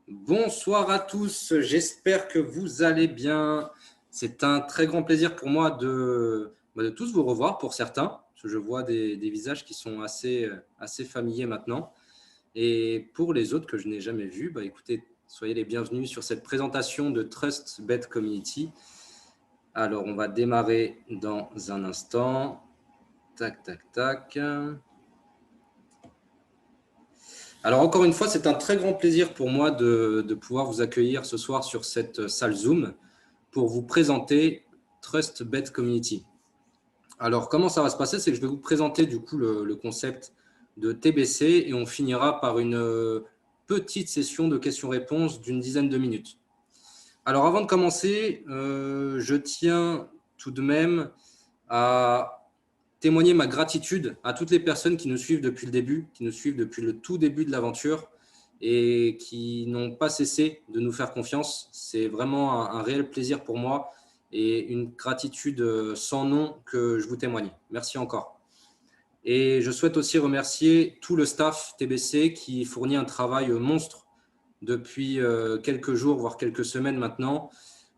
Bonsoir à tous, j'espère que vous allez bien. C'est un très grand plaisir pour moi de tous vous revoir pour certains, parce que je vois des visages qui sont assez familiers maintenant. Et pour les autres que je n'ai jamais vus, écoutez, soyez les bienvenus sur cette présentation de TrustBet Community. Alors, on va démarrer dans un instant. Tac, tac, tac. Alors, encore une fois, c'est un très grand plaisir pour moi de pouvoir vous accueillir ce soir sur cette salle Zoom pour vous présenter TrustBet Community. Alors, comment ça va se passer? C'est que je vais vous présenter du coup le concept de TBC et on finira par une petite session de questions-réponses d'une dizaine de minutes. Alors, avant de commencer, je tiens tout de même à témoigner ma gratitude à toutes les personnes qui nous suivent depuis le début, qui nous suivent depuis le tout début de l'aventure et qui n'ont pas cessé de nous faire confiance. C'est vraiment un réel plaisir pour moi et une gratitude sans nom que je vous témoigne. Merci encore. Et je souhaite aussi remercier tout le staff TBC qui fournit un travail monstre depuis quelques jours, voire quelques semaines maintenant.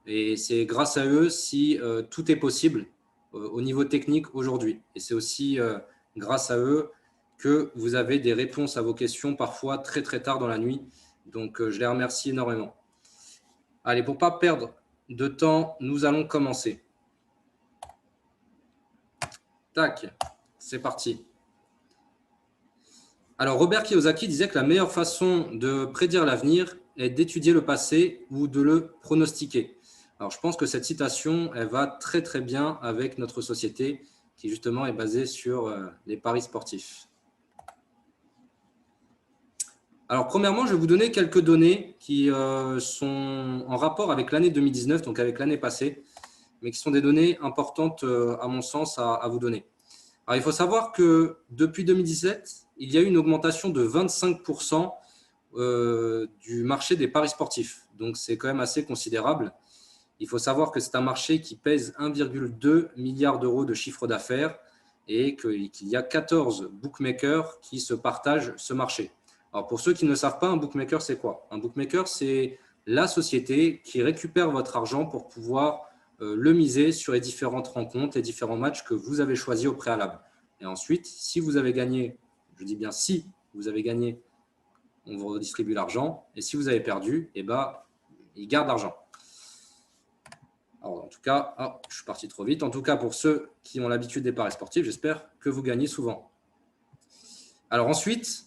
Et c'est grâce à eux si tout est possible au niveau technique aujourd'hui. Et c'est aussi grâce à eux que vous avez des réponses à vos questions parfois très très tard dans la nuit. Donc je les remercie énormément. Allez, pour ne pas perdre de temps, nous allons commencer. Tac, c'est parti. Alors Robert Kiyosaki disait que la meilleure façon de prédire l'avenir est d'étudier le passé ou de le pronostiquer. Alors je pense que cette citation, elle va très très bien avec notre société qui justement est basée sur les paris sportifs. Alors premièrement, je vais vous donner quelques données qui sont en rapport avec l'année 2019, donc avec l'année passée, mais qui sont des données importantes à mon sens à vous donner. Alors il faut savoir que depuis 2017, il y a eu une augmentation de 25% du marché des paris sportifs. Donc c'est quand même assez considérable. Il faut savoir que c'est un marché qui pèse 1,2 milliard d'euros de chiffre d'affaires et qu'il y a 14 bookmakers qui se partagent ce marché. Alors pour ceux qui ne savent pas, un bookmaker, c'est quoi? Un bookmaker, c'est la société qui récupère votre argent pour pouvoir le miser sur les différentes rencontres, les différents matchs que vous avez choisis au préalable. Et ensuite, si vous avez gagné, je dis bien si vous avez gagné, on vous redistribue l'argent. Et si vous avez perdu, eh ben, ils gardent l'argent. Alors, en tout cas, je suis parti trop vite. En tout cas, pour ceux qui ont l'habitude des paris sportifs, j'espère que vous gagnez souvent. Alors ensuite,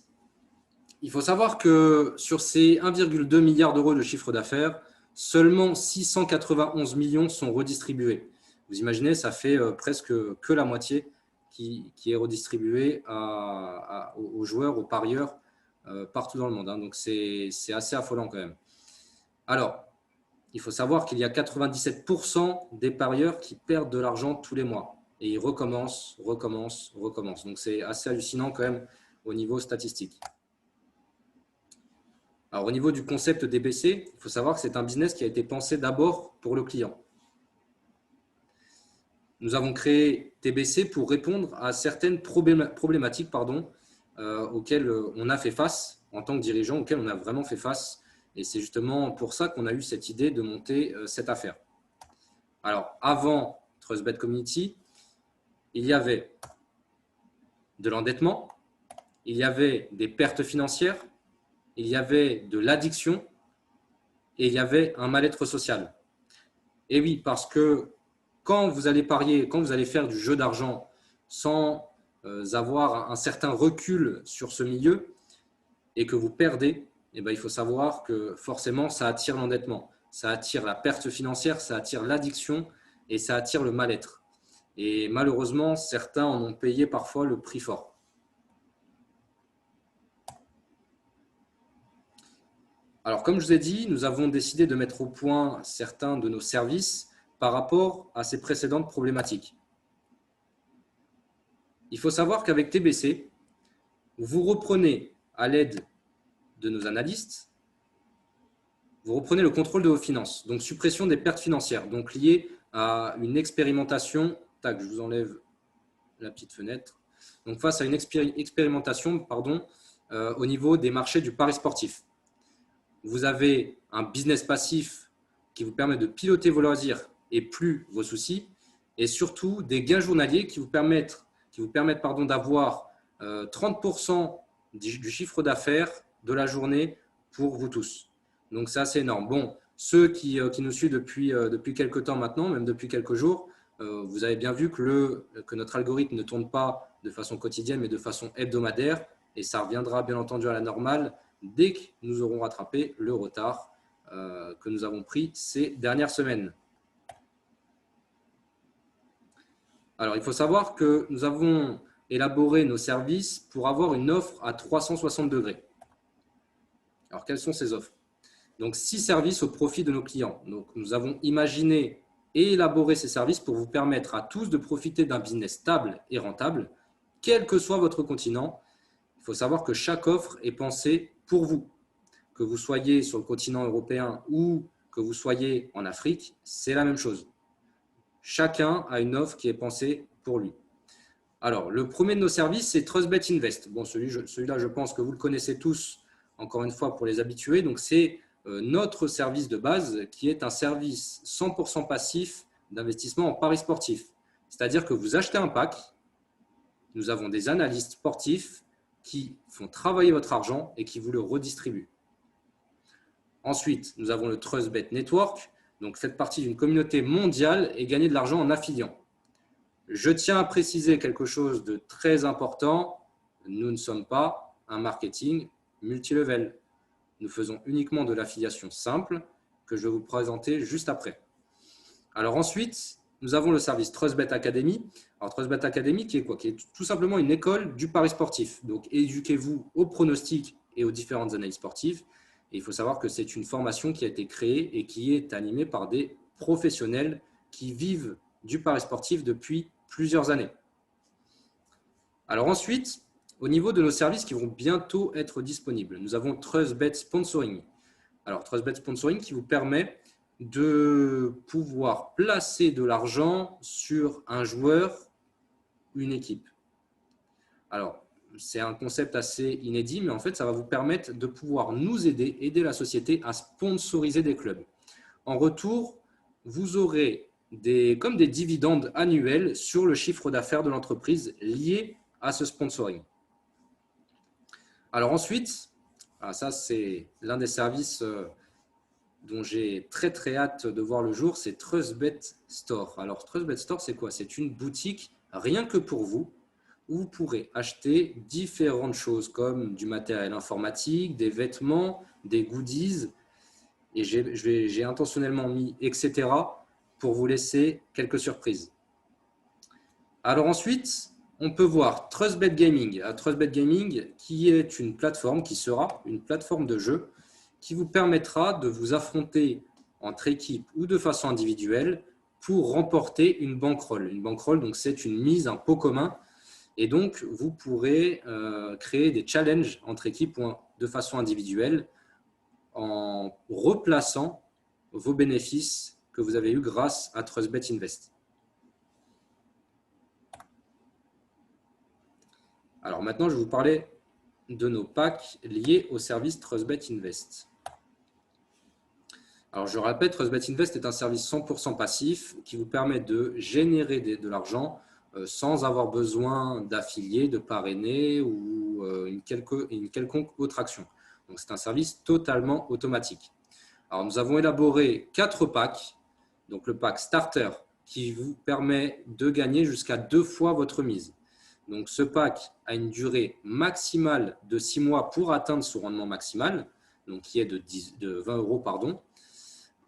il faut savoir que sur ces 1,2 milliard d'euros de chiffre d'affaires, seulement 691 millions sont redistribués. Vous imaginez, ça fait presque que la moitié qui est redistribuée aux joueurs, aux parieurs partout dans le monde. Donc, c'est assez affolant quand même. Alors, il faut savoir qu'il y a 97% des parieurs qui perdent de l'argent tous les mois. Et ils recommencent. Donc, c'est assez hallucinant quand même au niveau statistique. Alors, au niveau du concept DBC, il faut savoir que c'est un business qui a été pensé d'abord pour le client. Nous avons créé TBC pour répondre à certaines problématiques auxquelles on a fait face en tant que dirigeant, auxquelles on a vraiment fait face. Et c'est justement pour ça qu'on a eu cette idée de monter cette affaire. Alors, avant TrustBet Community, il y avait de l'endettement, il y avait des pertes financières, il y avait de l'addiction et il y avait un mal-être social. Et oui, parce que quand vous allez parier, quand vous allez faire du jeu d'argent sans avoir un certain recul sur ce milieu et que vous perdez, eh ben, il faut savoir que forcément, ça attire l'endettement, ça attire la perte financière, ça attire l'addiction et ça attire le mal-être. Et malheureusement, certains en ont payé parfois le prix fort. Alors, comme je vous ai dit, nous avons décidé de mettre au point certains de nos services par rapport à ces précédentes problématiques. Il faut savoir qu'avec TBC, vous reprenez à l'aide de nos analystes, vous reprenez le contrôle de vos finances, donc suppression des pertes financières, donc liées à une expérimentation. Tac, je vous enlève la petite fenêtre. Donc face à une expérimentation au niveau des marchés du pari sportif. Vous avez un business passif qui vous permet de piloter vos loisirs et plus vos soucis. Et surtout, des gains journaliers qui vous permettent d'avoir 30% du chiffre d'affaires de la journée pour vous tous. Donc, ça, c'est énorme. Bon, ceux qui nous suivent depuis quelques temps maintenant, même depuis quelques jours, vous avez bien vu que notre algorithme ne tourne pas de façon quotidienne, mais de façon hebdomadaire. Et ça reviendra bien entendu à la normale dès que nous aurons rattrapé le retard que nous avons pris ces dernières semaines. Alors, il faut savoir que nous avons élaboré nos services pour avoir une offre à 360 degrés. Alors, quelles sont ces offres? Donc, 6 services au profit de nos clients. Donc, nous avons imaginé et élaboré ces services pour vous permettre à tous de profiter d'un business stable et rentable, quel que soit votre continent. Il faut savoir que chaque offre est pensée pour vous. Que vous soyez sur le continent européen ou que vous soyez en Afrique, c'est la même chose. Chacun a une offre qui est pensée pour lui. Alors, le premier de nos services, c'est TrustBet Invest. Bon, celui-là, je pense que vous le connaissez tous, encore une fois, pour les habitués. Donc, c'est notre service de base qui est un service 100% passif d'investissement en paris sportifs. C'est-à-dire que vous achetez un pack, nous avons des analystes sportifs qui font travailler votre argent et qui vous le redistribuent. Ensuite, nous avons le TrustBet Network. Donc, faites partie d'une communauté mondiale et gagnez de l'argent en affiliant. Je tiens à préciser quelque chose de très important. Nous ne sommes pas un marketing multilevel. Nous faisons uniquement de l'affiliation simple que je vais vous présenter juste après. Alors ensuite, nous avons le service TrustBet Academy. Alors TrustBet Academy qui est quoi? Qui est tout simplement une école du pari sportif. Donc éduquez-vous aux pronostics et aux différentes analyses sportives. Et il faut savoir que c'est une formation qui a été créée et qui est animée par des professionnels qui vivent du pari sportif depuis plusieurs années. Alors ensuite, au niveau de nos services qui vont bientôt être disponibles, nous avons TrustBet Sponsoring. Alors TrustBet Sponsoring qui vous permet de pouvoir placer de l'argent sur un joueur, une équipe. Alors, c'est un concept assez inédit, mais en fait, ça va vous permettre de pouvoir nous aider la société à sponsoriser des clubs. En retour, vous aurez comme des dividendes annuels sur le chiffre d'affaires de l'entreprise lié à ce sponsoring. Alors ensuite, ça c'est l'un des services dont j'ai très très hâte de voir le jour, c'est TrustBet Store. Alors TrustBet Store, c'est quoi? C'est une boutique rien que pour vous, où vous pourrez acheter différentes choses comme du matériel informatique, des vêtements, des goodies, et j'ai intentionnellement mis etc. pour vous laisser quelques surprises. Alors ensuite, on peut voir TrustBet Gaming. TrustBet Gaming qui est une plateforme, qui sera une plateforme de jeu qui vous permettra de vous affronter entre équipes ou de façon individuelle pour remporter une bankroll. Une bankroll, donc c'est une mise, un pot commun. Et donc, vous pourrez créer des challenges entre équipes ou de façon individuelle en replaçant vos bénéfices que vous avez eus grâce à TrustBet Invest. Alors maintenant, je vais vous parler de nos packs liés au service TrustBet Invest. Alors je répète, TrustBet Invest est un service 100% passif qui vous permet de générer de l'argent sans avoir besoin d'affiliés, de parrainer ou une quelconque autre action. Donc c'est un service totalement automatique. Alors nous avons élaboré 4 packs. Donc le pack Starter qui vous permet de gagner jusqu'à 2 fois votre mise. Donc ce pack a une durée maximale de 6 mois pour atteindre son rendement maximal, donc qui est de 20 €, pardon.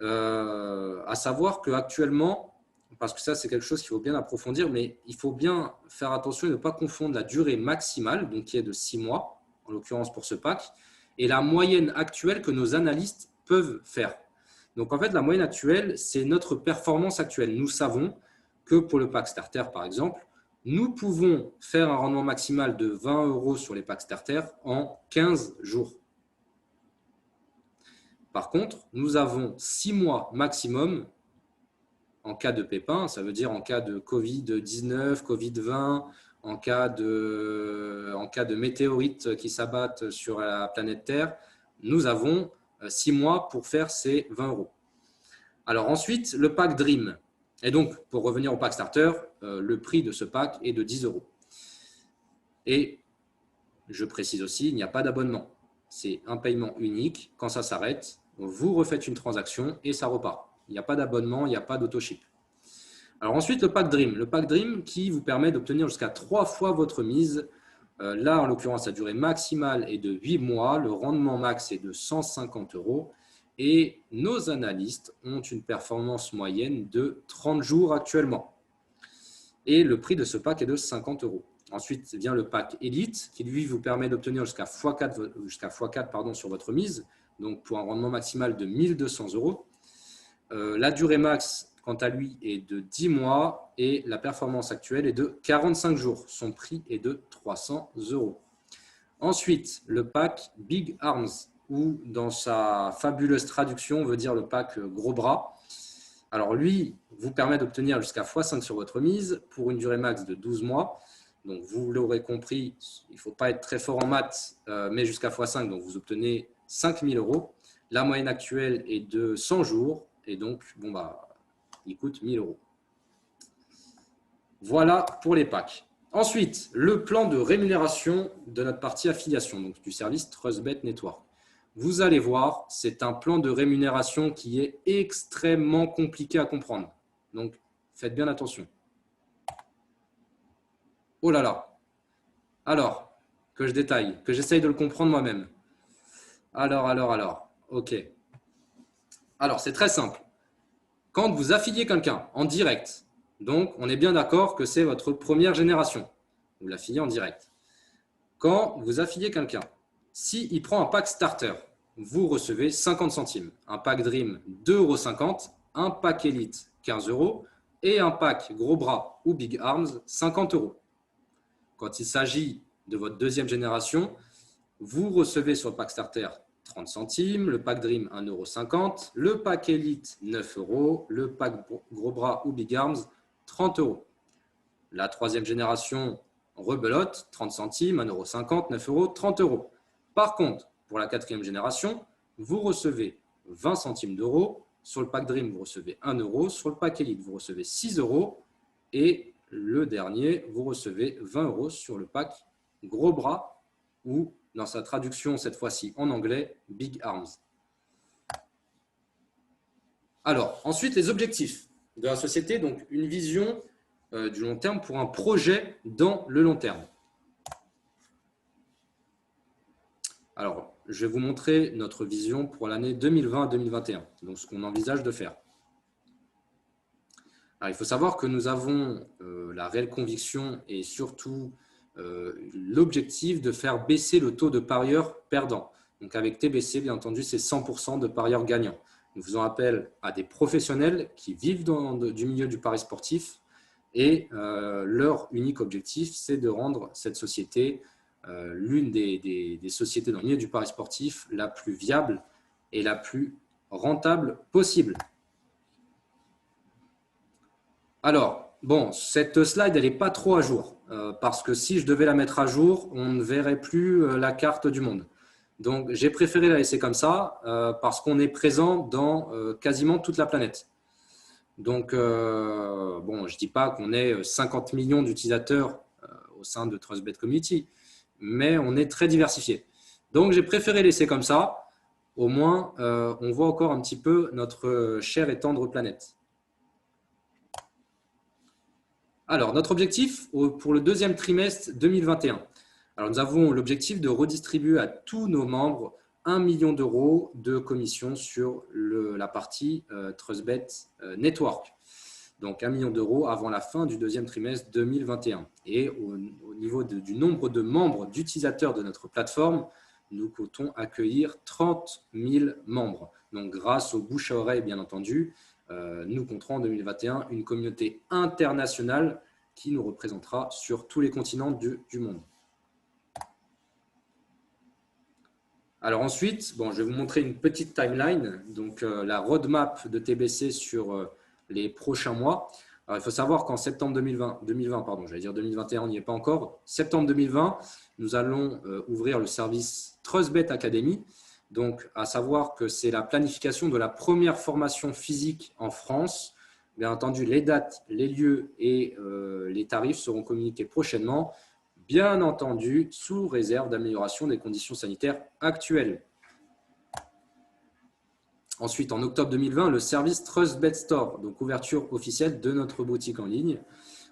À savoir qu'actuellement, parce que ça c'est quelque chose qu'il faut bien approfondir, mais il faut bien faire attention et ne pas confondre la durée maximale, donc qui est de 6 mois, en l'occurrence pour ce pack, et la moyenne actuelle que nos analystes peuvent faire. Donc en fait, la moyenne actuelle, c'est notre performance actuelle. Nous savons que pour le pack starter, par exemple, nous pouvons faire un rendement maximal de 20 € sur les packs starter en 15 jours. Par contre, nous avons 6 mois maximum en cas de pépin, ça veut dire en cas de Covid-19, Covid-20, en cas de météorites qui s'abattent sur la planète Terre. Nous avons 6 mois pour faire ses 20 euros. Alors ensuite, le pack Dream. Et donc, pour revenir au pack Starter, le prix de ce pack est de 10 euros. Et je précise aussi, il n'y a pas d'abonnement. C'est un paiement unique. Quand ça s'arrête, vous refaites une transaction et ça repart. Il n'y a pas d'abonnement, il n'y a pas d'autoship. Alors ensuite, le pack Dream. Le pack Dream qui vous permet d'obtenir jusqu'à 3 fois votre mise. Là, en l'occurrence, la durée maximale est de 8 mois. Le rendement max est de 150 euros. Et nos analystes ont une performance moyenne de 30 jours actuellement. Et le prix de ce pack est de 50 euros. Ensuite vient le pack Elite qui, lui, vous permet d'obtenir jusqu'à x4 sur votre mise, donc pour un rendement maximal de 1200 euros. La durée max, quant à lui, est de 10 mois et la performance actuelle est de 45 jours. Son prix est de 300 euros. Ensuite, le pack Big Arms, ou dans sa fabuleuse traduction, veut dire le pack gros bras. Alors lui, vous permet d'obtenir jusqu'à x5 sur votre mise pour une durée max de 12 mois. Donc vous l'aurez compris, il ne faut pas être très fort en maths, mais jusqu'à x5, donc vous obtenez 5 000 euros. La moyenne actuelle est de 100 jours et donc il coûte 1 000 euros. Voilà pour les packs. Ensuite, le plan de rémunération de notre partie affiliation, donc du service TrustBet Network. Vous allez voir, c'est un plan de rémunération qui est extrêmement compliqué à comprendre. Donc, faites bien attention. Oh là là. Alors, que je détaille, que j'essaye de le comprendre moi-même. Alors. OK. Alors, c'est très simple. Quand vous affiliez quelqu'un en direct, donc on est bien d'accord que c'est votre première génération. Vous l'affiliez en direct. Quand vous affiliez quelqu'un, s'il prend un pack starter, vous recevez 50 centimes. Un pack Dream, 2,50 €. Un pack Elite, 15 € et un pack Gros Bras ou Big Arms, 50 €. Quand il s'agit de votre deuxième génération, vous recevez sur le pack Starter 30 centimes, le pack Dream 1,50 €, le pack Elite 9 €, le pack Gros Bras ou Big Arms 30 €. La troisième génération, rebelote, 30 centimes, 1,50 €, 9 €, 30 €. Par contre, pour la quatrième génération, vous recevez 20 centimes d'euros. Sur le pack Dream, vous recevez 1 €. Sur le pack Elite, vous recevez 6 €. Et le dernier, vous recevez 20 € sur le pack Gros Bras ou, dans sa traduction cette fois-ci en anglais, Big Arms. Alors, ensuite, les objectifs de la société. Donc, une vision du long terme pour un projet dans le long terme. Alors, je vais vous montrer notre vision pour l'année 2020-2021, donc ce qu'on envisage de faire. Alors, il faut savoir que nous avons la réelle conviction et surtout l'objectif de faire baisser le taux de parieurs perdants. Donc, avec TBC, bien entendu, c'est 100% de parieurs gagnants. Nous faisons appel à des professionnels qui vivent du milieu du pari sportif et leur unique objectif, c'est de rendre cette société l'une des sociétés dans le milieu du pari sportif la plus viable et la plus rentable possible. Alors, bon, cette slide, elle n'est pas trop à jour parce que si je devais la mettre à jour, on ne verrait plus la carte du monde. Donc, j'ai préféré la laisser comme ça parce qu'on est présent dans quasiment toute la planète. Donc, bon, je ne dis pas qu'on ait 50 millions d'utilisateurs au sein de TrustBet Community, mais on est très diversifié. Donc, j'ai préféré laisser comme ça. Au moins, on voit encore un petit peu notre chère et tendre planète. Alors, notre objectif pour le deuxième trimestre 2021. Alors, nous avons l'objectif de redistribuer à tous nos membres 1 million d'euros de commission sur la partie TrustBet Network. Donc, 1 million d'euros avant la fin du deuxième trimestre 2021. Et au niveau du nombre de membres, d'utilisateurs de notre plateforme, nous comptons accueillir 30 000 membres. Donc, grâce au bouche à oreille, bien entendu, nous compterons en 2021 une communauté internationale qui nous représentera sur tous les continents du monde. Alors ensuite, bon, je vais vous montrer une petite timeline, donc la roadmap de TBC sur les prochains mois. Alors, il faut savoir qu'en septembre 2020, pardon, j'allais dire 2021, on n'y est pas encore. Septembre 2020, nous allons ouvrir le service TrustBet Academy. Donc, à savoir que c'est la planification de la première formation physique en France. Bien entendu, les dates, les lieux et les tarifs seront communiqués prochainement, bien entendu, sous réserve d'amélioration des conditions sanitaires actuelles. Ensuite, en octobre 2020, le service TrustBet Store, donc ouverture officielle de notre boutique en ligne,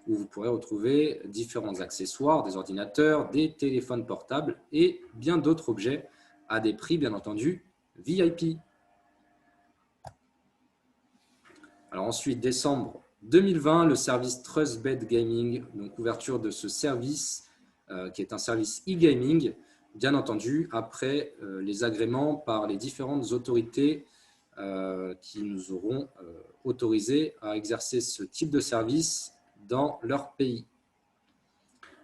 où vous pourrez retrouver différents accessoires, des ordinateurs, des téléphones portables et bien d'autres objets à des prix, bien entendu, VIP. Alors ensuite, décembre 2020, le service TrustBet Gaming, donc ouverture de ce service qui est un service e-gaming, bien entendu, après les agréments par les différentes autorités qui nous auront autorisé à exercer ce type de service dans leur pays.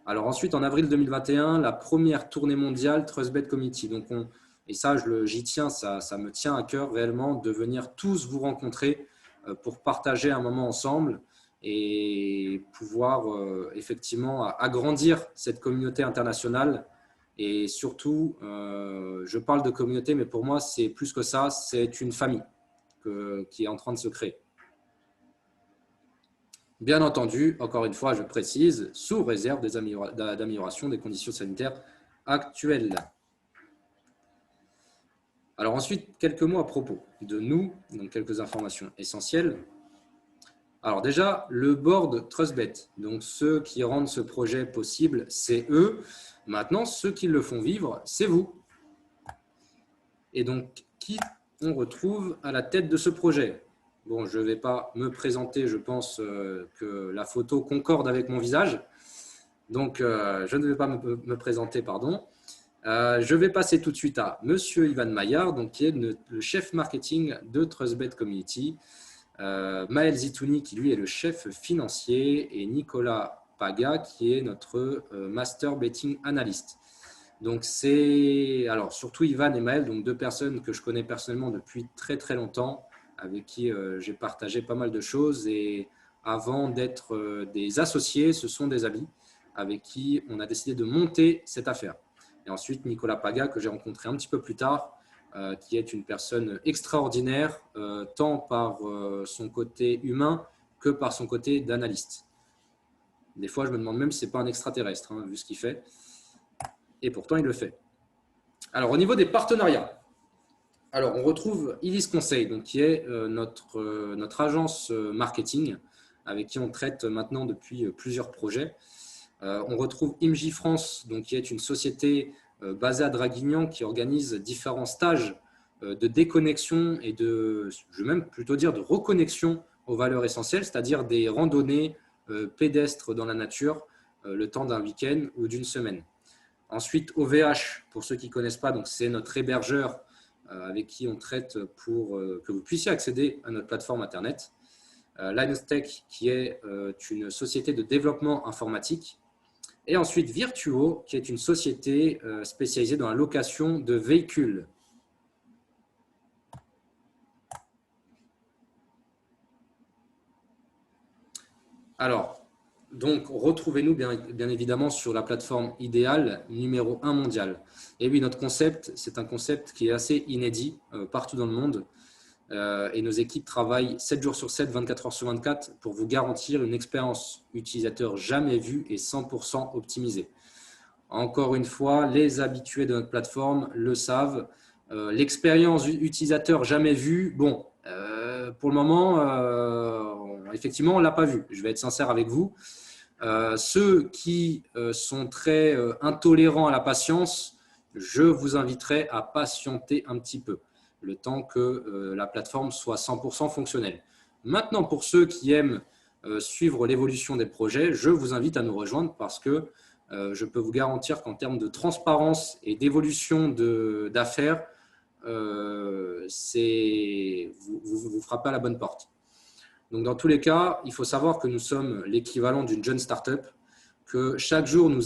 Alors ensuite, en avril 2021, la première tournée mondiale TrustBet Community. Donc et ça, j'y tiens, ça me tient à cœur réellement de venir tous vous rencontrer pour partager un moment ensemble et pouvoir effectivement agrandir cette communauté internationale. Et surtout, je parle de communauté, mais pour moi, c'est plus que ça, c'est une famille qui est en train de se créer. Bien entendu, encore une fois, je précise, sous réserve d'amélioration des conditions sanitaires actuelles. Alors ensuite, quelques mots à propos de nous, donc quelques informations essentielles. Alors déjà, le board TrustBet, donc ceux qui rendent ce projet possible, c'est eux. Maintenant, ceux qui le font vivre, c'est vous. Et donc, qui on retrouve à la tête de ce projet? Bon, je ne vais pas me présenter, je pense que la photo concorde avec mon visage. Donc, je ne vais pas me présenter, pardon. Je vais passer tout de suite à Monsieur Ivan Maillard, donc, qui est le chef marketing de TrustBet Community. Maël Zitouni, qui lui est le chef financier, et Nicolas Paga, qui est notre master betting analyst. Donc, c'est alors surtout Ivan et Maël, donc deux personnes que je connais personnellement depuis très très longtemps, avec qui j'ai partagé pas mal de choses. Et avant d'être des associés, ce sont des amis avec qui on a décidé de monter cette affaire. Et ensuite, Nicolas Paga, que j'ai rencontré un petit peu plus tard, qui est une personne extraordinaire, tant par son côté humain que par son côté d'analyste. Des fois, je me demande même si ce n'est pas un extraterrestre, hein, vu ce qu'il fait. Et pourtant, il le fait. Alors, au niveau des partenariats, alors, on retrouve Illis Conseil, donc, qui est notre agence marketing, avec qui on traite maintenant depuis plusieurs projets. On retrouve IMJ France, donc, qui est une société basée à Draguignan, qui organise différents stages de déconnexion et je vais même plutôt dire de reconnexion aux valeurs essentielles, c'est-à-dire des randonnées pédestres dans la nature le temps d'un week-end ou d'une semaine. Ensuite, OVH, pour ceux qui ne connaissent pas, c'est notre hébergeur avec qui on traite pour que vous puissiez accéder à notre plateforme Internet. Linostech, qui est une société de développement informatique. Et ensuite, Virtuo, qui est une société spécialisée dans la location de véhicules. Alors, donc, retrouvez-nous bien évidemment sur la plateforme idéale numéro 1 mondiale. Et oui, notre concept, c'est un concept qui est assez inédit partout dans le monde. Et nos équipes travaillent 7 jours sur 7, 24 heures sur 24 pour vous garantir une expérience utilisateur jamais vue et 100% optimisée. Encore une fois, les habitués de notre plateforme le savent. L'expérience utilisateur jamais vue, bon, pour le moment, effectivement, on ne l'a pas vue. Je vais être sincère avec vous. Ceux qui sont très intolérants à la patience, je vous inviterai à patienter un petit peu, le temps que la plateforme soit 100% fonctionnelle. Maintenant, pour ceux qui aiment suivre l'évolution des projets, je vous invite à nous rejoindre parce que je peux vous garantir qu'en termes de transparence et d'évolution d'affaires, vous frappez à la bonne porte. Donc, dans tous les cas, il faut savoir que nous sommes l'équivalent d'une jeune start-up, que chaque jour, nous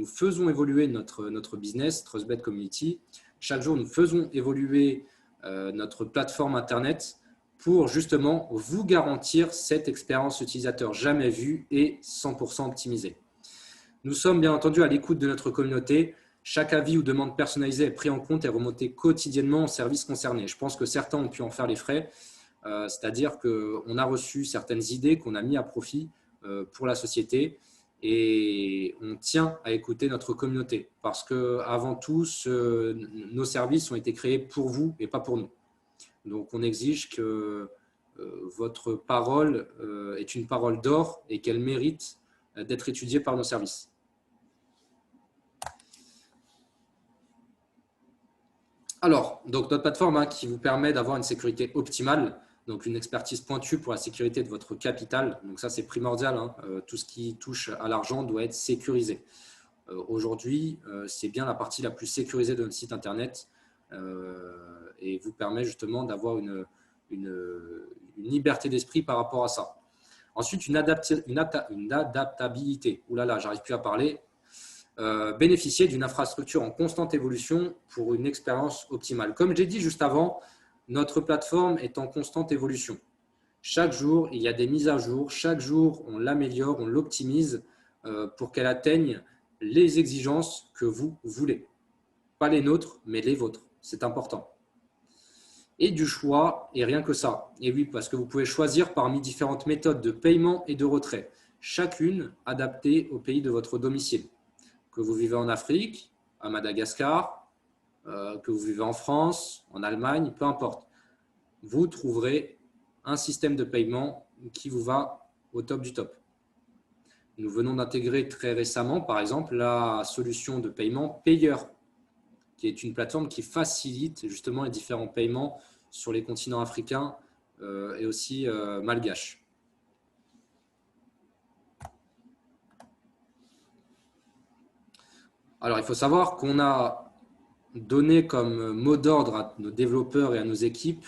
faisons évoluer notre business, TrustBet Community. Chaque jour, nous faisons évoluer notre plateforme Internet pour justement vous garantir cette expérience utilisateur jamais vue et 100% optimisée. Nous sommes bien entendu à l'écoute de notre communauté. Chaque avis ou demande personnalisée est pris en compte et remonté quotidiennement au service concerné. Je pense que certains ont pu en faire les frais, c'est-à-dire qu'on a reçu certaines idées qu'on a mis à profit pour la société et on tient à écouter notre communauté parce qu'avant tout, nos services ont été créés pour vous et pas pour nous. Donc, on exige que votre parole est une parole d'or et qu'elle mérite d'être étudiée par nos services. Alors, donc notre plateforme qui vous permet d'avoir une sécurité optimale, donc une expertise pointue pour la sécurité de votre capital. Donc ça, c'est primordial. Tout ce qui touche à l'argent doit être sécurisé. Aujourd'hui, c'est bien la partie la plus sécurisée de notre site Internet et vous permet justement d'avoir une liberté d'esprit par rapport à ça. Ensuite, une adaptabilité. Ouh là là, j'arrive plus à parler. Bénéficier d'une infrastructure en constante évolution pour une expérience optimale. Comme j'ai dit juste avant, notre plateforme est en constante évolution. Chaque jour, il y a des mises à jour. Chaque jour, on l'améliore, on l'optimise pour qu'elle atteigne les exigences que vous voulez. Pas les nôtres, mais les vôtres. C'est important. Et du choix, et rien que ça. Et oui, parce que vous pouvez choisir parmi différentes méthodes de paiement et de retrait, chacune adaptée au pays de votre domicile. Que vous vivez en Afrique, à Madagascar, que vous vivez en France, en Allemagne, peu importe. Vous trouverez un système de paiement qui vous va au top du top. Nous venons d'intégrer très récemment, par exemple, la solution de paiement Payeur, qui est une plateforme qui facilite justement les différents paiements sur les continents africains et aussi malgaches. Alors, il faut savoir qu'on a donné comme mot d'ordre à nos développeurs et à nos équipes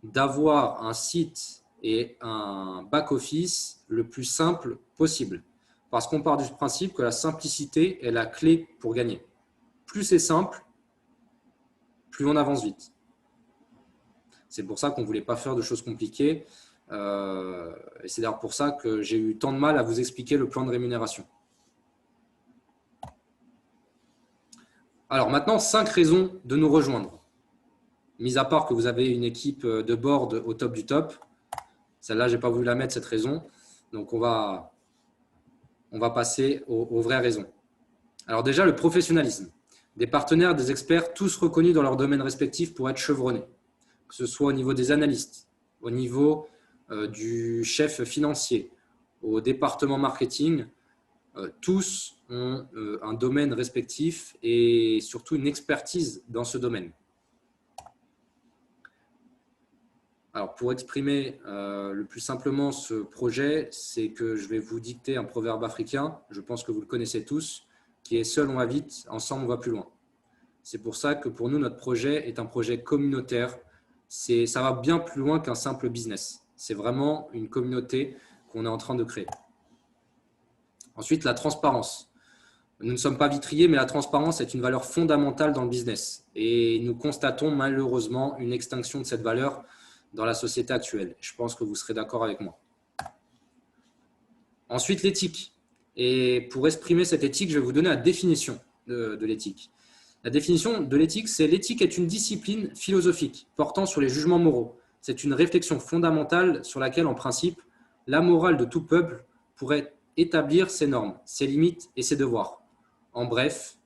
d'avoir un site et un back-office le plus simple possible. Parce qu'on part du principe que la simplicité est la clé pour gagner. Plus c'est simple, plus on avance vite. C'est pour ça qu'on ne voulait pas faire de choses compliquées. Et c'est d'ailleurs pour ça que j'ai eu tant de mal à vous expliquer le plan de rémunération. Alors maintenant, 5 raisons de nous rejoindre. Mis à part que vous avez une équipe de board au top du top. Celle-là, je n'ai pas voulu la mettre, cette raison. Donc, on va passer aux vraies raisons. Alors déjà, le professionnalisme. Des partenaires, des experts, tous reconnus dans leur domaine respectif pour être chevronnés. Que ce soit au niveau des analystes, au niveau du chef financier, au département marketing, tous ont un domaine respectif et surtout une expertise dans ce domaine. Alors, pour exprimer le plus simplement ce projet, c'est que je vais vous dicter un proverbe africain, je pense que vous le connaissez tous, qui est « seul on va vite, ensemble on va plus loin ». C'est pour ça que pour nous, notre projet est un projet communautaire. Ça va bien plus loin qu'un simple business. C'est vraiment une communauté qu'on est en train de créer. Ensuite, la transparence. Nous ne sommes pas vitriers, mais la transparence est une valeur fondamentale dans le business. Et nous constatons malheureusement une extinction de cette valeur dans la société actuelle. Je pense que vous serez d'accord avec moi. Ensuite, l'éthique. Et pour exprimer cette éthique, je vais vous donner la définition de l'éthique. La définition de l'éthique, c'est l'éthique est une discipline philosophique portant sur les jugements moraux. C'est une réflexion fondamentale sur laquelle, en principe, la morale de tout peuple pourrait établir ses normes, ses limites et ses devoirs. En bref,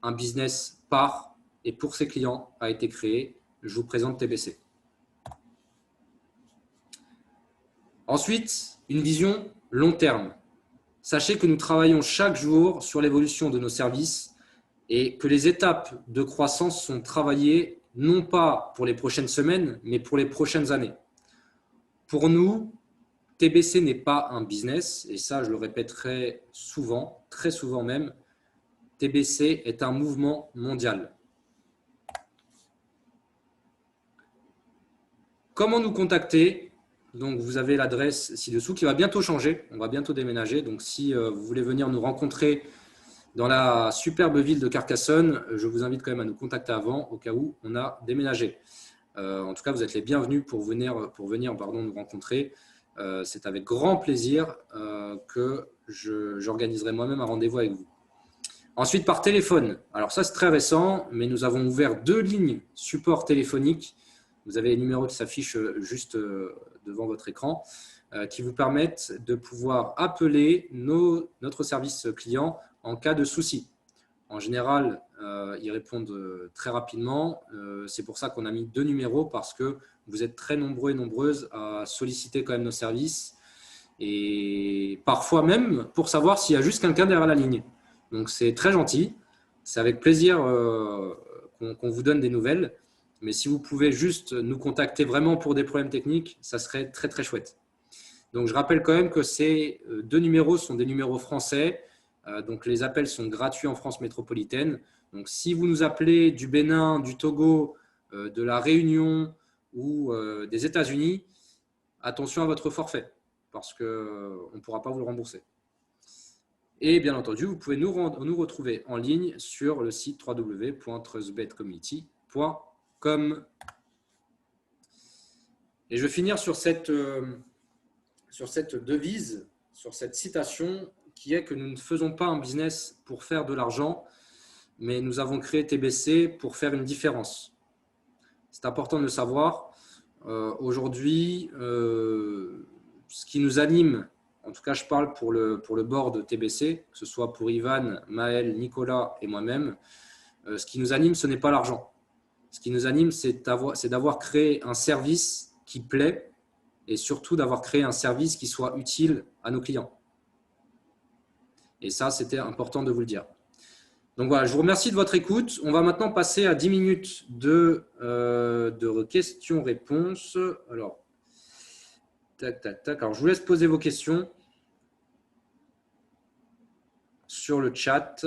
un business par et pour ses clients a été créé. Je vous présente TBC. Ensuite, une vision long terme. Sachez que nous travaillons chaque jour sur l'évolution de nos services et que les étapes de croissance sont travaillées non pas pour les prochaines semaines, mais pour les prochaines années. Pour nous, TBC n'est pas un business, et ça je le répéterai souvent, très souvent même, TBC est un mouvement mondial. Comment nous contacter? Donc, vous avez l'adresse ci-dessous qui va bientôt changer. On va bientôt déménager. Donc, si vous voulez venir nous rencontrer dans la superbe ville de Carcassonne, je vous invite quand même à nous contacter avant au cas où on a déménagé. En tout cas, vous êtes les bienvenus pour venir nous rencontrer. C'est avec grand plaisir que j'organiserai moi-même un rendez-vous avec vous. Ensuite, par téléphone. Alors ça, c'est très récent, mais nous avons ouvert 2 lignes support téléphonique. Vous avez les numéros qui s'affichent juste devant votre écran, qui vous permettent de pouvoir appeler notre service client en cas de souci. En général, ils répondent très rapidement. C'est pour ça qu'on a mis 2 numéros, parce que vous êtes très nombreux et nombreuses à solliciter quand même nos services, et parfois même pour savoir s'il y a juste quelqu'un derrière la ligne. Donc c'est très gentil, c'est avec plaisir qu'on vous donne des nouvelles, mais si vous pouvez juste nous contacter vraiment pour des problèmes techniques, ça serait très très chouette. Donc je rappelle quand même que ces 2 numéros sont des numéros français, donc les appels sont gratuits en France métropolitaine. Donc si vous nous appelez du Bénin, du Togo, de la Réunion ou des États-Unis, attention à votre forfait, parce qu'on ne pourra pas vous le rembourser. Et bien entendu, vous pouvez nous retrouver en ligne sur le site www.trustbetcommunity.com. Et je vais finir sur cette devise, sur cette citation qui est que nous ne faisons pas un business pour faire de l'argent, mais nous avons créé TBC pour faire une différence. C'est important de le savoir. Aujourd'hui, ce qui nous anime, en tout cas je parle pour le board TBC, que ce soit pour Ivan, Maël, Nicolas et moi-même, ce qui nous anime, ce n'est pas l'argent. Ce qui nous anime, c'est d'avoir créé un service qui plaît, et surtout d'avoir créé un service qui soit utile à nos clients. Et ça, c'était important de vous le dire. Donc voilà, je vous remercie de votre écoute. On va maintenant passer à 10 minutes de questions-réponses. Alors, tac, tac, tac. Alors, je vous laisse poser vos questions sur le chat.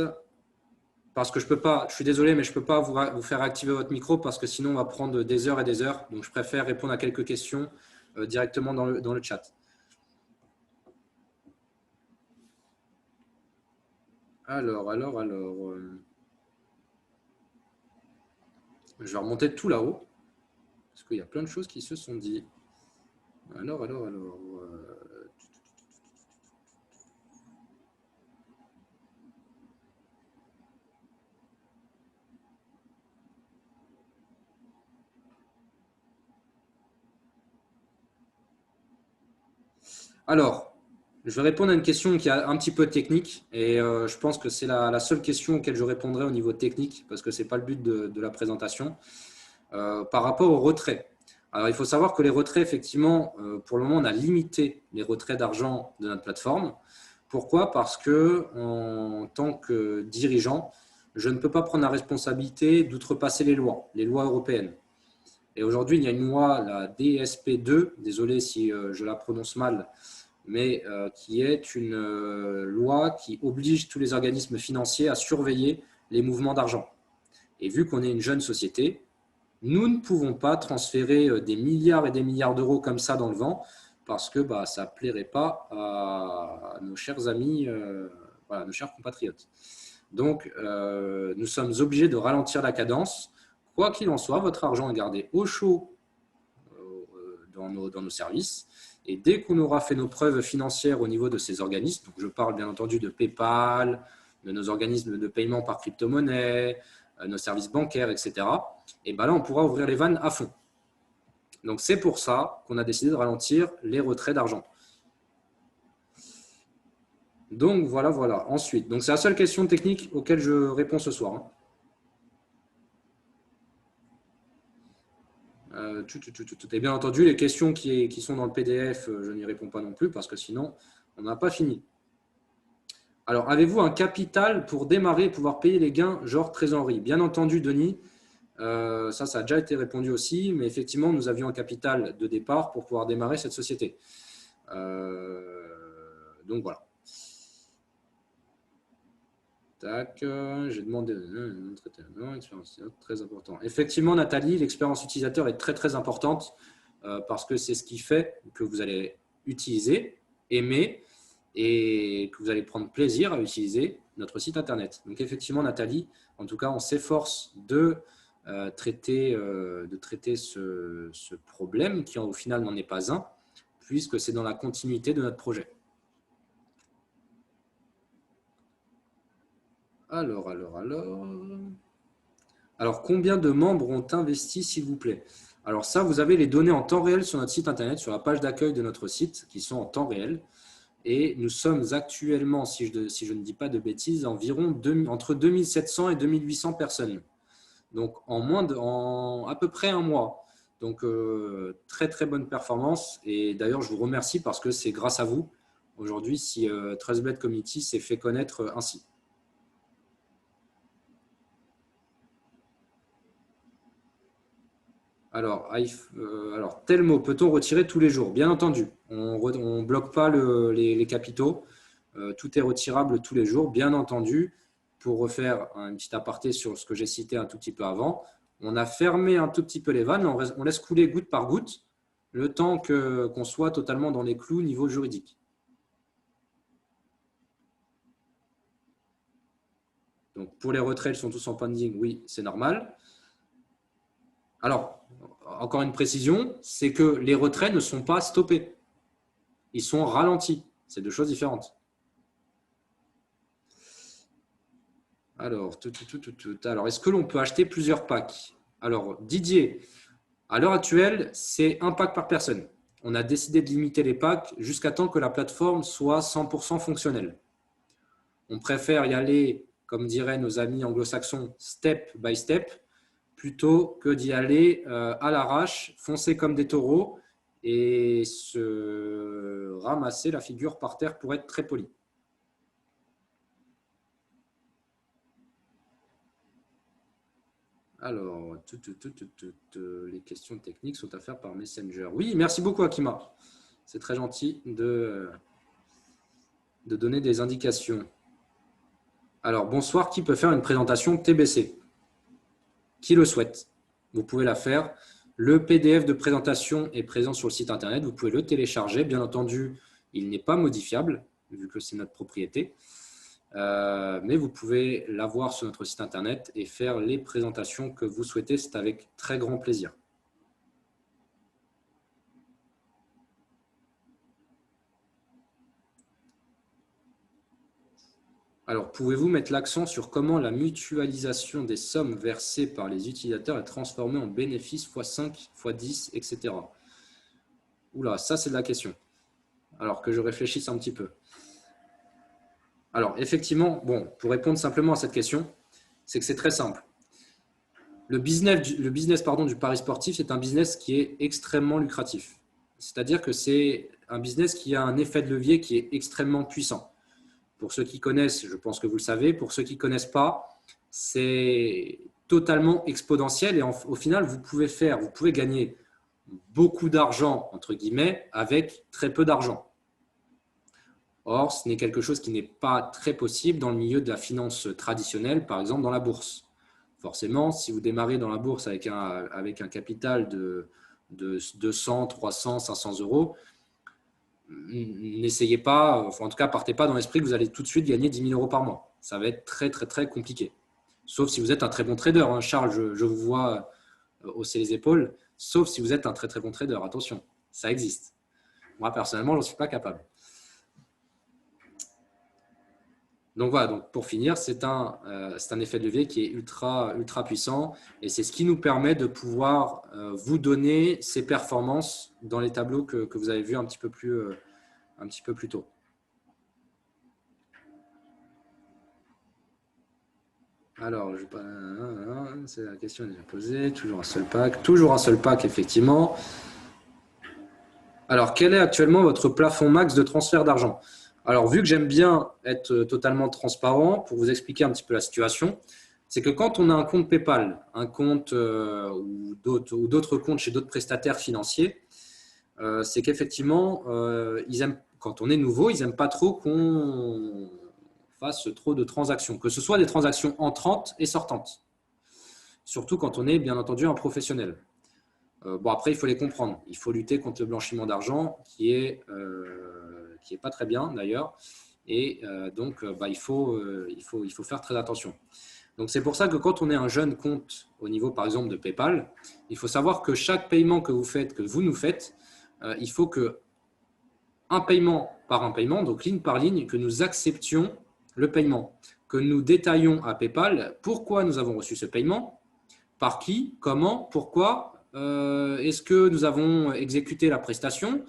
Parce que je peux pas, je suis désolé, mais je ne peux pas vous faire activer votre micro parce que sinon, on va prendre des heures et des heures. Donc, je préfère répondre à quelques questions directement dans le chat. Alors. Je vais remonter tout là-haut, parce qu'il y a plein de choses qui se sont dites. Alors. Alors, je vais répondre à une question qui est un petit peu technique, et je pense que c'est la seule question auquel je répondrai au niveau technique, parce que ce n'est pas le but de la présentation, par rapport au retrait. Alors, il faut savoir que les retraits, effectivement, pour le moment, on a limité les retraits d'argent de notre plateforme. Pourquoi? Parce que, en tant que dirigeant, je ne peux pas prendre la responsabilité d'outrepasser les lois européennes. Et aujourd'hui, il y a une loi, la DSP2, désolé si je la prononce mal, mais qui est une loi qui oblige tous les organismes financiers à surveiller les mouvements d'argent. Et vu qu'on est une jeune société, nous ne pouvons pas transférer des milliards et des milliards d'euros comme ça dans le vent, parce que ça ne plairait pas à nos chers amis, voilà, nos chers compatriotes. Donc, nous sommes obligés de ralentir la cadence. Quoi qu'il en soit, votre argent est gardé au chaud dans nos services. Et dès qu'on aura fait nos preuves financières au niveau de ces organismes, donc je parle bien entendu de PayPal, de nos organismes de paiement par crypto-monnaie, nos services bancaires, etc., et là, on pourra ouvrir les vannes à fond. Donc, c'est pour ça qu'on a décidé de ralentir les retraits d'argent. Donc, voilà. Ensuite, donc c'est la seule question technique auquel je réponds ce soir. Et bien entendu, les questions qui sont dans le PDF, je n'y réponds pas non plus parce que sinon, on n'a pas fini. Alors, avez-vous un capital pour démarrer et pouvoir payer les gains, genre trésorerie? Bien entendu, Denis, ça a déjà été répondu aussi, mais effectivement, nous avions un capital de départ pour pouvoir démarrer cette société. Donc, voilà. Tac, j'ai demandé expérience très important. Effectivement, Nathalie, l'expérience utilisateur est très très importante parce que c'est ce qui fait que vous allez utiliser, aimer et que vous allez prendre plaisir à utiliser notre site internet. Donc effectivement, Nathalie, en tout cas, on s'efforce de traiter ce problème qui au final n'en est pas un, puisque c'est dans la continuité de notre projet. Alors, combien de membres ont investi, s'il vous plaît? Alors ça, vous avez les données en temps réel sur notre site internet, sur la page d'accueil de notre site, qui sont en temps réel. Et nous sommes actuellement, si je ne dis pas de bêtises, environ entre 2700 et 2800 personnes. Donc, en à peu près un mois. Donc, très, très bonne performance. Et d'ailleurs, je vous remercie parce que c'est grâce à vous, aujourd'hui, si TrustBet Community s'est fait connaître ainsi. Alors, Telmo, peut-on retirer tous les jours? Bien entendu, on ne bloque pas les capitaux. Tout est retirable tous les jours, bien entendu. Pour refaire un petit aparté sur ce que j'ai cité un tout petit peu avant, on a fermé un tout petit peu les vannes, on laisse couler goutte par goutte, le temps qu'on soit totalement dans les clous niveau juridique. Donc, pour les retraits, ils sont tous en pending, oui, c'est normal. Alors, encore une précision, c'est que les retraits ne sont pas stoppés. Ils sont ralentis. C'est deux choses différentes. Alors, est-ce que l'on peut acheter plusieurs packs? Alors, Didier, à l'heure actuelle, c'est un pack par personne. On a décidé de limiter les packs jusqu'à temps que la plateforme soit 100% fonctionnelle. On préfère y aller, comme diraient nos amis anglo-saxons, step by step, plutôt que d'y aller à l'arrache, foncer comme des taureaux et se ramasser la figure par terre pour être très poli. Alors, les questions techniques sont à faire par Messenger. Oui, merci beaucoup Akima. C'est très gentil de donner des indications. Alors, bonsoir, qui peut faire une présentation TBC? Qui le souhaite? Vous pouvez la faire. Le PDF de présentation est présent sur le site internet. Vous pouvez le télécharger. Bien entendu, il n'est pas modifiable, vu que c'est notre propriété. Mais vous pouvez l'avoir sur notre site internet et faire les présentations que vous souhaitez. C'est avec très grand plaisir. Alors, pouvez-vous mettre l'accent sur comment la mutualisation des sommes versées par les utilisateurs est transformée en bénéfices x5, x10, etc. Oula, ça c'est de la question. Alors que je réfléchisse un petit peu. Alors, effectivement, bon, pour répondre simplement à cette question, c'est que c'est très simple. Le business du pari sportif, c'est un business qui est extrêmement lucratif. C'est-à-dire que c'est un business qui a un effet de levier qui est extrêmement puissant. Pour ceux qui connaissent, je pense que vous le savez. Pour ceux qui ne connaissent pas, c'est totalement exponentiel et au final, vous pouvez gagner beaucoup d'argent, entre guillemets, avec très peu d'argent. Or, ce n'est quelque chose qui n'est pas très possible dans le milieu de la finance traditionnelle, par exemple dans la bourse. Forcément, si vous démarrez dans la bourse avec un capital de 200, 300, 500 euros, n'essayez pas, enfin, en tout cas, partez pas dans l'esprit que vous allez tout de suite gagner 10 000 euros par mois. Ça va être très, très, très compliqué. Sauf si vous êtes un très bon trader. Hein. Charles, je vous vois hausser les épaules. Sauf si vous êtes un très, très bon trader. Attention, ça existe. Moi, personnellement, je n'en suis pas capable. Donc voilà, donc pour finir, c'est un effet de levier qui est ultra, ultra puissant et c'est ce qui nous permet de pouvoir vous donner ces performances dans les tableaux que vous avez vus un petit peu plus tôt. Alors, c'est la question déjà posée. Toujours un seul pack, effectivement. Alors, quel est actuellement votre plafond max de transfert d'argent? Alors, vu que j'aime bien être totalement transparent, pour vous expliquer un petit peu la situation, c'est que quand on a un compte PayPal, un compte ou d'autres comptes chez d'autres prestataires financiers, c'est qu'effectivement, quand on est nouveau, ils n'aiment pas trop qu'on fasse trop de transactions, que ce soit des transactions entrantes et sortantes. Surtout quand on est, bien entendu, un professionnel. Bon, après, il faut les comprendre. Il faut lutter contre le blanchiment d'argent, qui est pas très bien d'ailleurs. Et donc, il faut faire très attention. Donc, c'est pour ça que quand on est un jeune compte au niveau, par exemple, de PayPal, il faut savoir que chaque paiement que vous nous faites, il faut que un paiement par un paiement, donc ligne par ligne, que nous acceptions le paiement. que nous détaillons à PayPal pourquoi nous avons reçu ce paiement, par qui, comment, pourquoi, est-ce que nous avons exécuté la prestation,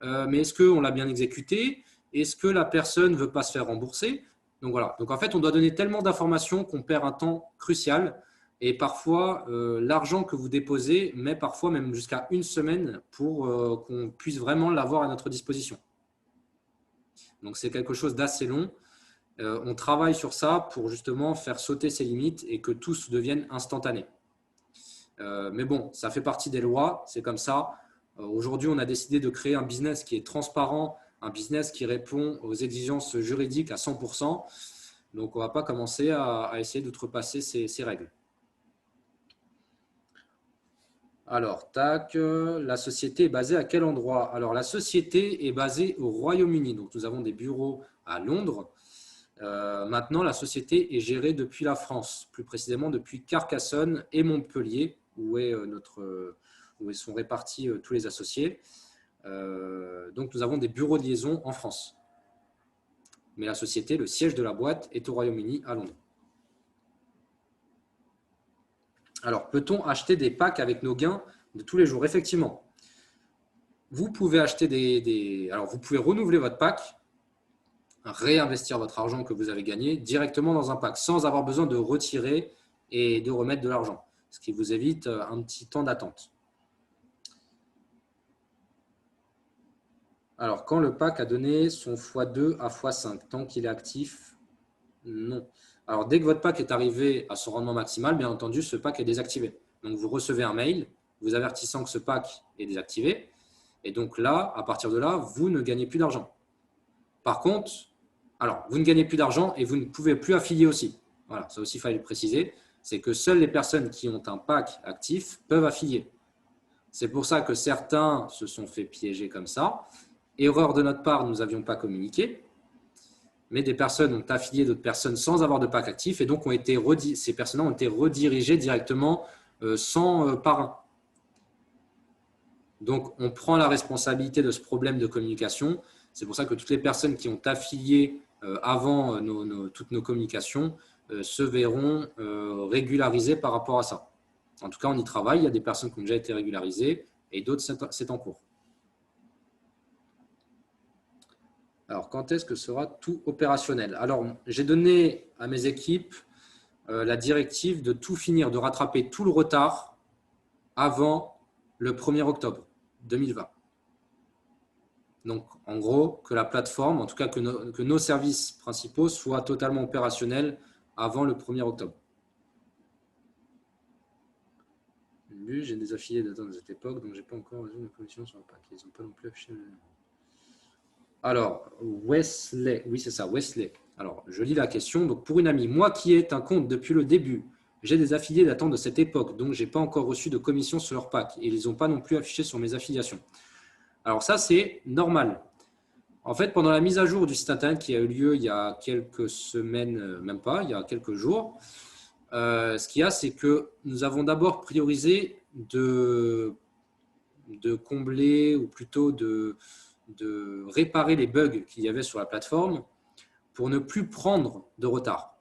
mais est-ce qu'on l'a bien exécuté, est-ce que la personne ne veut pas se faire rembourser. Donc voilà. Donc en fait, on doit donner tellement d'informations qu'on perd un temps crucial. Et parfois, l'argent que vous déposez met parfois même jusqu'à une semaine pour qu'on puisse vraiment l'avoir à notre disposition. Donc c'est quelque chose d'assez long. On travaille sur ça pour justement faire sauter ces limites et que tout devienne instantané. Mais bon, ça fait partie des lois, c'est comme ça. Aujourd'hui, on a décidé de créer un business qui est transparent, un business qui répond aux exigences juridiques à 100%. Donc, on ne va pas commencer à essayer d'outrepasser ces règles. Alors, tac, la société est basée à quel endroit? Alors, la société est basée au Royaume-Uni. Donc, nous avons des bureaux à Londres. Maintenant, la société est gérée depuis la France, plus précisément depuis Carcassonne et Montpellier, où sont répartis tous les associés. Donc, nous avons des bureaux de liaison en France. Mais la société, le siège de la boîte, est au Royaume-Uni, à Londres. Alors, peut-on acheter des packs avec nos gains de tous les jours? Effectivement. Vous pouvez acheter Alors, vous pouvez renouveler votre pack, réinvestir votre argent que vous avez gagné directement dans un pack sans avoir besoin de retirer et de remettre de l'argent, ce qui vous évite un petit temps d'attente. Alors, quand le pack a donné son x2 à x5, tant qu'il est actif, non. Alors, dès que votre pack est arrivé à son rendement maximal, bien entendu, ce pack est désactivé. Donc, vous recevez un mail vous avertissant que ce pack est désactivé. Et donc là, à partir de là, vous ne gagnez plus d'argent. Par contre, alors, vous ne gagnez plus d'argent et vous ne pouvez plus affilier aussi. Voilà, ça aussi, il fallait le préciser. C'est que seules les personnes qui ont un pack actif peuvent affilier. C'est pour ça que certains se sont fait piéger comme ça. Erreur de notre part, nous n'avions pas communiqué. Mais des personnes ont affilié d'autres personnes sans avoir de pack actif et donc ces personnes-là ont été redirigées directement sans parrain. Donc, on prend la responsabilité de ce problème de communication. C'est pour ça que toutes les personnes qui ont affilié avant toutes nos communications se verront régularisées par rapport à ça. En tout cas, on y travaille. Il y a des personnes qui ont déjà été régularisées et d'autres, c'est en cours. Alors, quand est-ce que sera tout opérationnel? Alors, j'ai donné à mes équipes la directive de tout finir, de rattraper tout le retard avant le 1er octobre 2020. Donc, en gros, que la plateforme, en tout cas que nos services principaux soient totalement opérationnels avant le 1er octobre. J'ai des affiliés datant de cette époque, donc je n'ai pas encore reçu de commission sur le pack. Ils n'ont pas non plus affiché. Alors, Wesley, oui c'est ça, Wesley. Alors, je lis la question. Donc, pour une amie, moi qui ai un compte depuis le début, j'ai des affiliés datant de cette époque, donc je n'ai pas encore reçu de commission sur leur pack et ils n'ont pas non plus affiché sur mes affiliations. Alors ça, c'est normal. En fait, pendant la mise à jour du site internet qui a eu lieu il y a quelques semaines, même pas, il y a quelques jours, ce qu'il y a, c'est que nous avons d'abord priorisé de combler ou plutôt de réparer les bugs qu'il y avait sur la plateforme pour ne plus prendre de retard.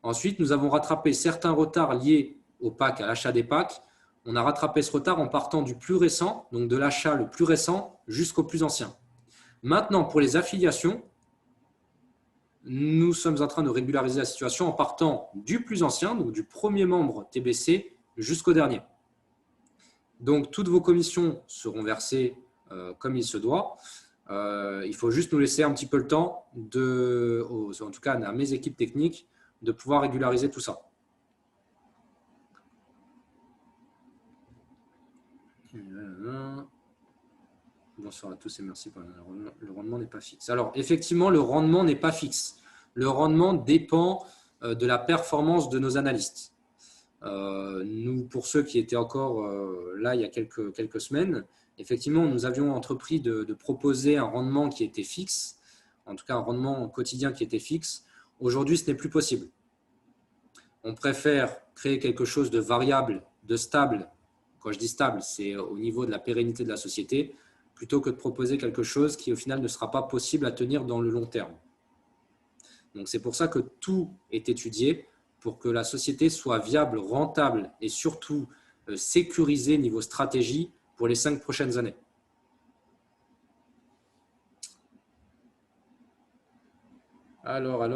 Ensuite, nous avons rattrapé certains retards liés au pack, à l'achat des packs. On a rattrapé ce retard en partant du plus récent, donc de l'achat le plus récent jusqu'au plus ancien. Maintenant, pour les affiliations, nous sommes en train de régulariser la situation en partant du plus ancien, donc du premier membre TBC jusqu'au dernier. Donc, toutes vos commissions seront versées comme il se doit. Il faut juste nous laisser un petit peu le temps, en tout cas à mes équipes techniques, de pouvoir régulariser tout ça. Bonsoir à tous et merci pour le rendement n'est pas fixe. Alors, effectivement, le rendement n'est pas fixe. Le rendement dépend de la performance de nos analystes. Nous, pour ceux qui étaient encore là il y a quelques semaines, effectivement, nous avions entrepris de proposer un rendement qui était fixe, en tout cas un rendement quotidien qui était fixe. Aujourd'hui, ce n'est plus possible. On préfère créer quelque chose de variable, de stable. Quand je dis stable, c'est au niveau de la pérennité de la société, plutôt que de proposer quelque chose qui, au final, ne sera pas possible à tenir dans le long terme. Donc, c'est pour ça que tout est étudié pour que la société soit viable, rentable et surtout sécurisée niveau stratégie pour les 5 prochaines années. Alors,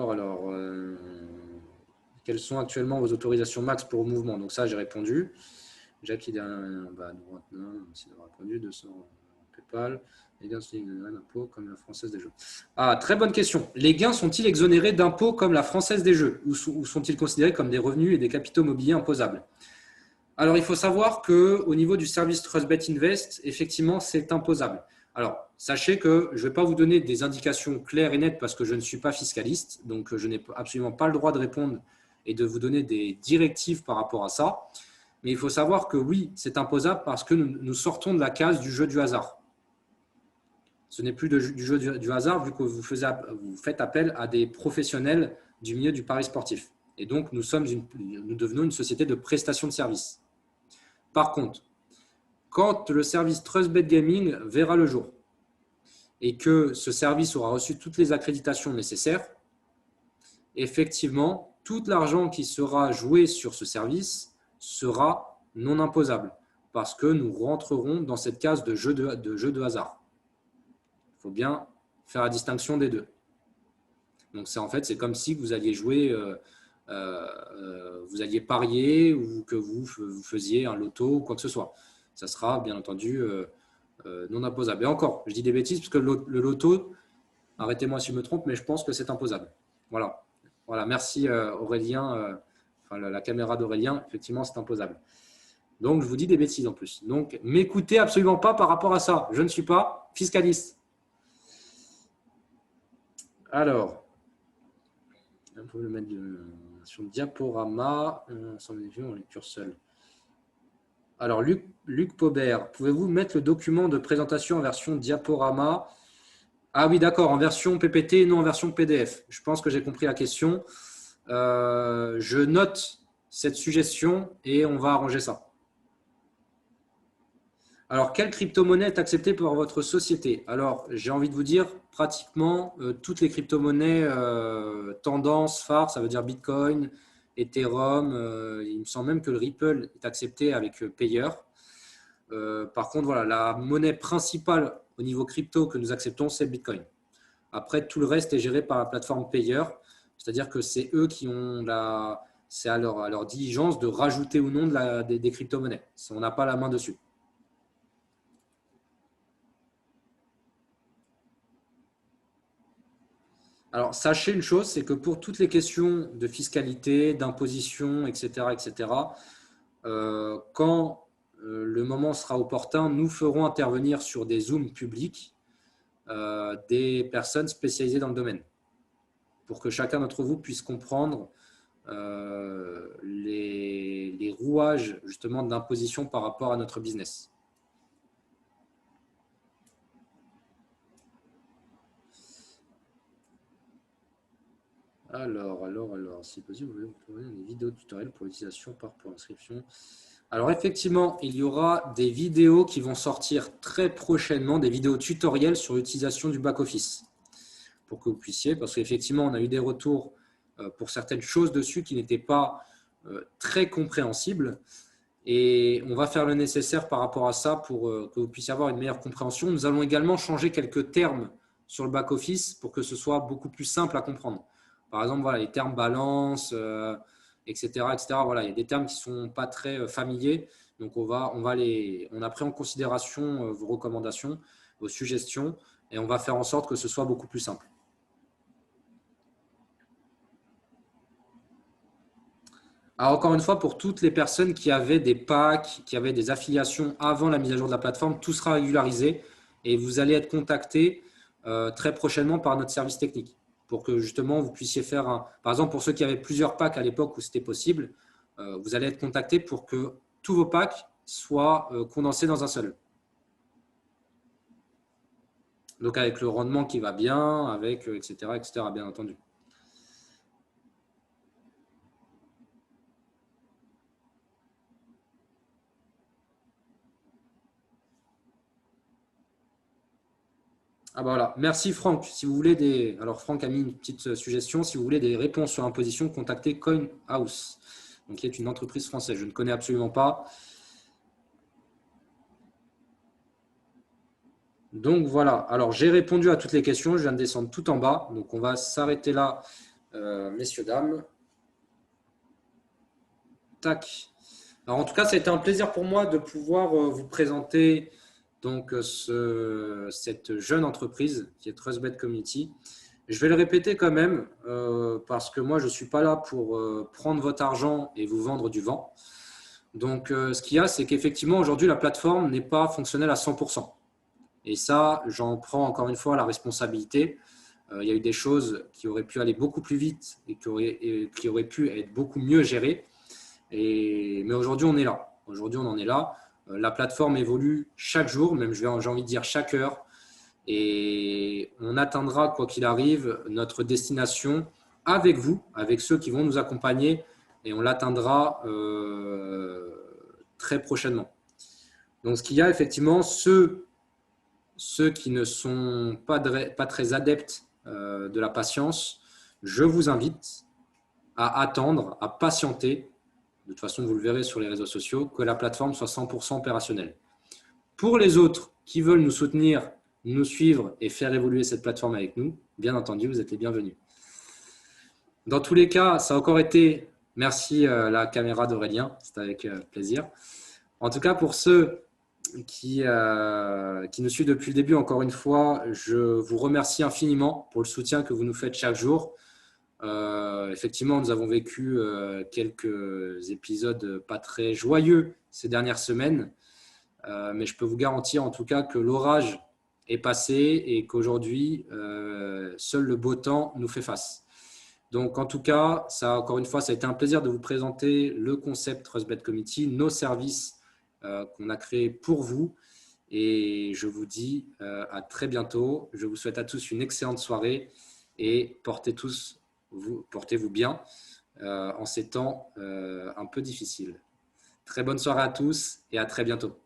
quelles sont actuellement vos autorisations max pour mouvement? Donc ça, j'ai répondu. Jackie derrière, droite, non, c'est d'avoir répondu, 200 PayPal. Les gains sont exonérés d'impôts comme la Française des Jeux. Ah, très bonne question. Les gains sont-ils exonérés d'impôts comme la Française des Jeux ou sont-ils considérés comme des revenus et des capitaux mobiliers imposables? Alors, il faut savoir qu'au niveau du service TrustBet Invest, effectivement, c'est imposable. Alors, sachez que je ne vais pas vous donner des indications claires et nettes parce que je ne suis pas fiscaliste, donc je n'ai absolument pas le droit de répondre et de vous donner des directives par rapport à ça. Mais il faut savoir que oui, c'est imposable parce que nous sortons de la case du jeu du hasard. Ce n'est plus du jeu du hasard vu que vous faites appel à des professionnels du milieu du pari sportif. Et donc, nous devenons une société de prestation de services. Par contre, quand le service TrustBet Gaming verra le jour et que ce service aura reçu toutes les accréditations nécessaires, effectivement, tout l'argent qui sera joué sur ce service sera non imposable parce que nous rentrerons dans cette case de jeu de hasard. Il faut bien faire la distinction des deux. Donc, c'est comme si vous alliez jouer, vous alliez parier ou que vous faisiez un loto ou quoi que ce soit. Ça sera bien entendu non imposable. Et encore, je dis des bêtises parce que le loto, arrêtez-moi si je me trompe, mais je pense que c'est imposable. Voilà. Merci Aurélien. La caméra d'Aurélien, effectivement, c'est imposable. Donc, je vous dis des bêtises en plus. Donc, m'écoutez absolument pas par rapport à ça. Je ne suis pas fiscaliste. Alors, vous pouvez le mettre sur le diaporama, sans vision en lecture seule. Alors, Luc Paubert, pouvez-vous mettre le document de présentation en version diaporama? Ah oui, d'accord, en version PPT et non en version PDF. Je pense que j'ai compris la question. Je note cette suggestion et on va arranger ça. Alors, quelle crypto-monnaie est acceptée par votre société? Alors, j'ai envie de vous dire pratiquement toutes les crypto-monnaies tendance phare, ça veut dire Bitcoin, Ethereum. Il me semble même que le Ripple est accepté avec Payer. Par contre, voilà, la monnaie principale au niveau crypto que nous acceptons, c'est Bitcoin. Après, tout le reste est géré par la plateforme Payer, c'est-à-dire que c'est eux qui ont c'est à leur diligence de rajouter ou non des crypto-monnaies. On n'a pas la main dessus. Alors, sachez une chose, c'est que pour toutes les questions de fiscalité, d'imposition, etc., quand le moment sera opportun, nous ferons intervenir sur des Zooms publics des personnes spécialisées dans le domaine pour que chacun d'entre vous puisse comprendre les rouages justement d'imposition par rapport à notre business. Alors, si possible, vous pouvez trouver des vidéos tutoriels pour l'utilisation pour inscription. Alors, effectivement, il y aura des vidéos qui vont sortir très prochainement, des vidéos tutoriels sur l'utilisation du back-office pour que vous puissiez, parce qu'effectivement, on a eu des retours pour certaines choses dessus qui n'étaient pas très compréhensibles. Et on va faire le nécessaire par rapport à ça pour que vous puissiez avoir une meilleure compréhension. Nous allons également changer quelques termes sur le back-office pour que ce soit beaucoup plus simple à comprendre. Par exemple, voilà, les termes balance, etc., etc. Voilà, il y a des termes qui ne sont pas très familiers. Donc, on a pris en considération vos recommandations, vos suggestions, et on va faire en sorte que ce soit beaucoup plus simple. Alors, encore une fois, pour toutes les personnes qui avaient des packs, qui avaient des affiliations avant la mise à jour de la plateforme, tout sera régularisé et vous allez être contacté très prochainement par notre service technique pour que justement vous puissiez faire Par exemple, pour ceux qui avaient plusieurs packs à l'époque où c'était possible, vous allez être contacté pour que tous vos packs soient condensés dans un seul. Donc, avec le rendement qui va bien, avec etc., bien entendu. Ah bah voilà. Merci Franck. Si vous voulez des… Alors Franck a mis une petite suggestion. Si vous voulez des réponses sur l'imposition, contactez CoinHouse, donc qui est une entreprise française. Je ne connais absolument pas. Donc voilà. Alors j'ai répondu à toutes les questions. Je viens de descendre tout en bas. Donc on va s'arrêter là, messieurs, dames. Tac. Alors en tout cas, ça a été un plaisir pour moi de pouvoir vous présenter donc cette jeune entreprise qui est TrustBet Community. Je vais le répéter quand même parce que moi, je ne suis pas là pour prendre votre argent et vous vendre du vent. Donc, ce qu'il y a, c'est qu'effectivement, aujourd'hui, la plateforme n'est pas fonctionnelle à 100%. Et ça, j'en prends encore une fois la responsabilité. Il y a eu des choses qui auraient pu aller beaucoup plus vite et qui auraient pu être beaucoup mieux gérées. Mais aujourd'hui, on est là. Aujourd'hui, on en est là. La plateforme évolue chaque jour, même j'ai envie de dire chaque heure. Et on atteindra, quoi qu'il arrive, notre destination avec vous, avec ceux qui vont nous accompagner. Et on l'atteindra très prochainement. Donc, ce qu'il y a effectivement, ceux qui ne sont pas très adeptes de la patience, je vous invite à attendre, à patienter. De toute façon, vous le verrez sur les réseaux sociaux, que la plateforme soit 100% opérationnelle. Pour les autres qui veulent nous soutenir, nous suivre et faire évoluer cette plateforme avec nous, bien entendu, vous êtes les bienvenus. Dans tous les cas, ça a encore été, merci la caméra d'Aurélien, c'était avec plaisir. En tout cas, pour ceux qui nous suivent depuis le début, encore une fois, je vous remercie infiniment pour le soutien que vous nous faites chaque jour. Effectivement, nous avons vécu quelques épisodes pas très joyeux ces dernières semaines, mais je peux vous garantir en tout cas que l'orage est passé et qu'aujourd'hui, seul le beau temps nous fait face. Donc, en tout cas, encore une fois, ça a été un plaisir de vous présenter le concept TrustBet Community, nos services qu'on a créés pour vous. Et je vous dis à très bientôt. Je vous souhaite à tous une excellente soirée et portez-vous bien en ces temps un peu difficiles. Très bonne soirée à tous et à très bientôt.